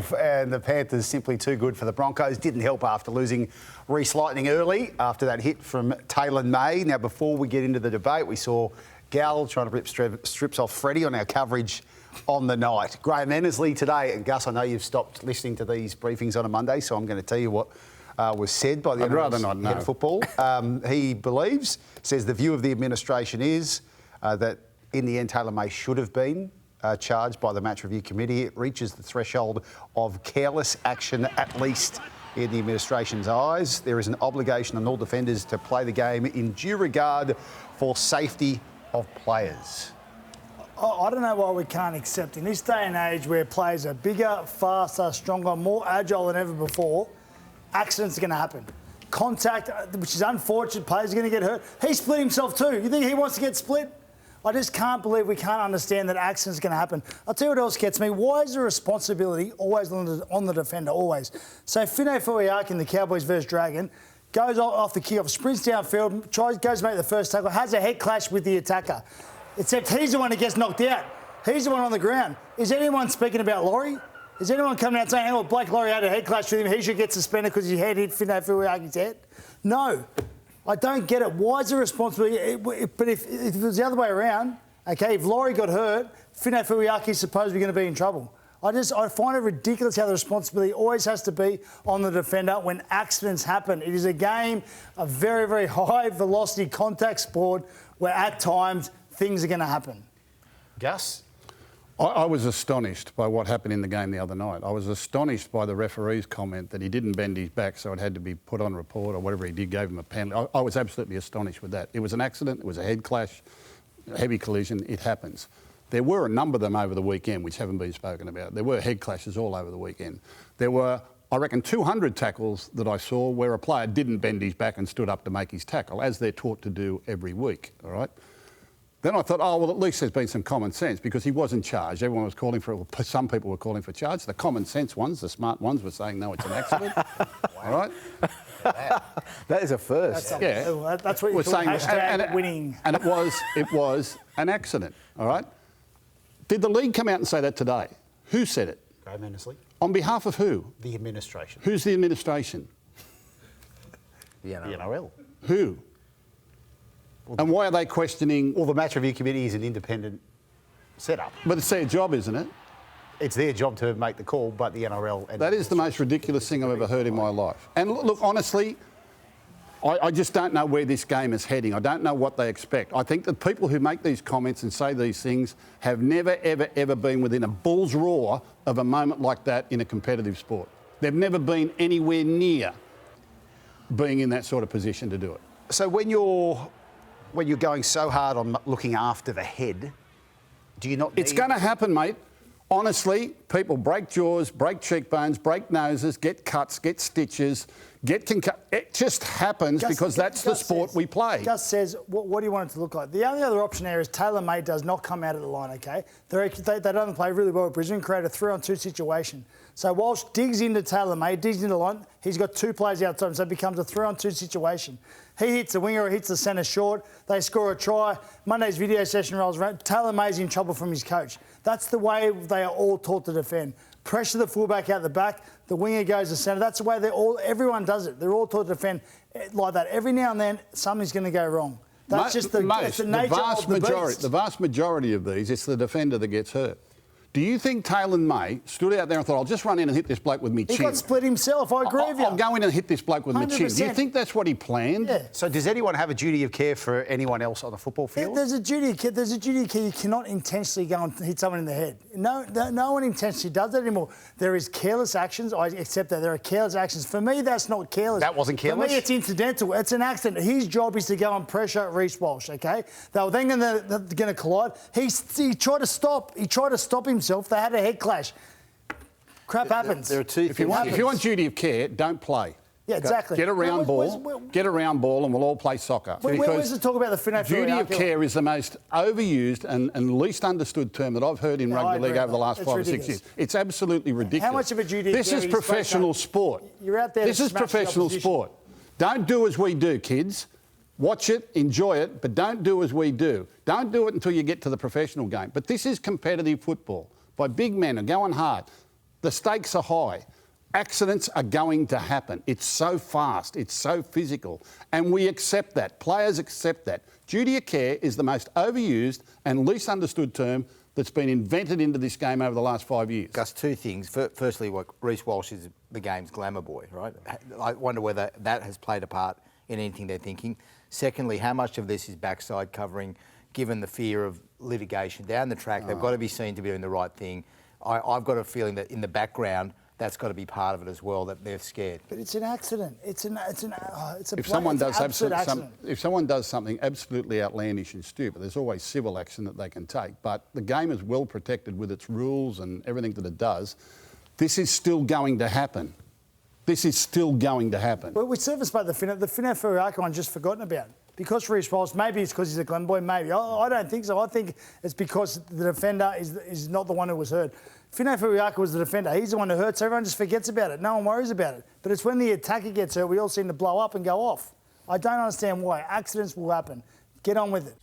12, and the Panthers simply too good for the Broncos. Didn't help after losing Reece Lightning early after that hit from Taylan May. Now, before we get into the debate, we saw Gal trying to rip strips off Freddie on our coverage on the night. Graham Ennersley today, and Gus, I know you've stopped listening to these briefings on a Monday, so I'm going to tell you what was said by the NRL head of football. He says the view of the administration is that in the end, Taylan May should have been charged by the match review committee. It reaches the threshold of careless action, at least in the administration's eyes. There is an obligation on all defenders to play the game in due regard for safety of players. I don't know why we can't accept in this day and age where players are bigger, faster, stronger, more agile than ever before, accidents are going to happen. Contact, which is unfortunate, players are going to get hurt. He split himself too. You think he wants to get split? I just can't believe we can't understand that accidents are going to happen. I'll tell you what else gets me. Why is the responsibility always on the defender, always? So Fino Fuiaki in the Cowboys versus Dragon goes off the kickoff, sprints downfield, goes to make the first tackle, has a head clash with the attacker. Except he's the one who gets knocked out. He's the one on the ground. Is anyone speaking about Laurie? Is anyone coming out saying, oh, Blake Laurie had a head clash with him, he should get suspended because his head hit Fino Fuiaki's head? No. I don't get it. Why is the responsibility? But if it was the other way around, okay, if Laurie got hurt, Fino Fuiaki's supposedly going to be in trouble. I find it ridiculous how the responsibility always has to be on the defender when accidents happen. It is a game, a very, very high velocity contact sport where at times things are going to happen. Gus? I was astonished by what happened in the game the other night. I was astonished by the referee's comment that he didn't bend his back, so it had to be put on report or whatever he did, gave him a penalty. I was absolutely astonished with that. It was an accident, it was a head clash, a heavy collision, it happens. There were a number of them over the weekend which haven't been spoken about. There were head clashes all over the weekend. There were, I reckon, 200 tackles that I saw where a player didn't bend his back and stood up to make his tackle, as they're taught to do every week, all right? Then I thought, oh, well, at least there's been some common sense because he wasn't charged. Everyone was calling for it. Well, some people were calling for charge. The common sense ones, the smart ones, were saying, no, it's an accident. All right? That is a first. That's what you're saying. Hashtag winning. And it was an accident, all right? Did the league come out and say that today? Who said it? Graham Ennersley. On behalf of who? The administration. Who's the administration? The NRL. Who? And why are they questioning... Well, the match review committee is an independent setup. But it's their job, isn't it? It's their job to make the call, but the NRL... And that is the most ridiculous thing I've ever heard in my life. And look, honestly, I just don't know where this game is heading. I don't know what they expect. I think that people who make these comments and say these things have never, ever, ever been within a bull's roar of a moment like that in a competitive sport. They've never been anywhere near being in that sort of position to do it. So when you're going so hard on looking after the head, do you not need... It's going to happen, mate. Honestly, people break jaws, break cheekbones, break noses, get cuts, get stitches, get it just happens because that's the sport we play. Gus says, what do you want it to look like? The only other option there is Taylan May does not come out of the line, OK? They don't play really well with Brisbane, create a 3-on-2 situation. So Walsh digs into Taylan May, digs into the line, he's got two players outside, so it becomes a 3-on-2 situation. He hits the winger or hits the centre short, they score a try, Monday's video session rolls around, Taylan May's in trouble from his coach. That's the way they are all taught to defend. Pressure the fullback out the back, the winger goes to centre. That's the way everyone does it. They're all taught to defend like that. Every now and then, something's going to go wrong. That's just the nature of the beast. The vast majority of these, it's the defender that gets hurt. Do you think Taylan May stood out there and thought, I'll just run in and hit this bloke with me chin? He got split himself, I agree with you. I'll go in and hit this bloke with 100%. my chin. Do you think that's what he planned? Yeah. So does anyone have a duty of care for anyone else on the football field? There's a duty of care. There's a duty of care. You cannot intentionally go and hit someone in the head. No one intentionally does that anymore. There is careless actions. I accept that. There are careless actions. For me, that's not careless. That wasn't careless? For me, it's incidental. It's an accident. His job is to go and pressure Reece Walsh, OK? They were then going to collide. He tried to stop. He tried to stop himself. They had a head clash. Crap happens. There are two if you want duty of care, don't play. Yeah, exactly. Get a round ball, and we'll all play soccer. Where's the talk about the Fino duty of care is the most overused and least understood term that I've heard in rugby league over the last 5 or 6 years. It's absolutely ridiculous. How much of a duty of care? This is professional sport. You're out there. This is professional sport. Don't do as we do, kids. Watch it, enjoy it, but don't do as we do. Don't do it until you get to the professional game. But this is competitive football by big men who are going hard. The stakes are high. Accidents are going to happen. It's so fast, it's so physical, and we accept that. Players accept that. Duty of care is the most overused and least understood term that's been invented into this game over the last 5 years. Gus, two things. Firstly, Reece Walsh is the game's glamour boy, right? I wonder whether that has played a part in anything they're thinking. Secondly, how much of this is backside covering, given the fear of litigation down the track? They've got to be seen to be doing the right thing. I've got a feeling that in the background, that's got to be part of it as well, that they're scared. But it's an accident. It's an If someone does accident. if someone does something absolutely outlandish and stupid, there's always civil action that they can take. But the game is well protected with its rules and everything that it does. This is still going to happen. This is still going to happen. Well, we serviced by the Fina Furiaka one's just forgotten about. Because Reece Walsh, maybe it's because he's a Glen boy, maybe. I don't think so. I think it's because the defender is not the one who was hurt. Fina Furiaka was the defender. He's the one who hurt, so everyone just forgets about it. No one worries about it. But it's when the attacker gets hurt, we all seem to blow up and go off. I don't understand why. Accidents will happen. Get on with it.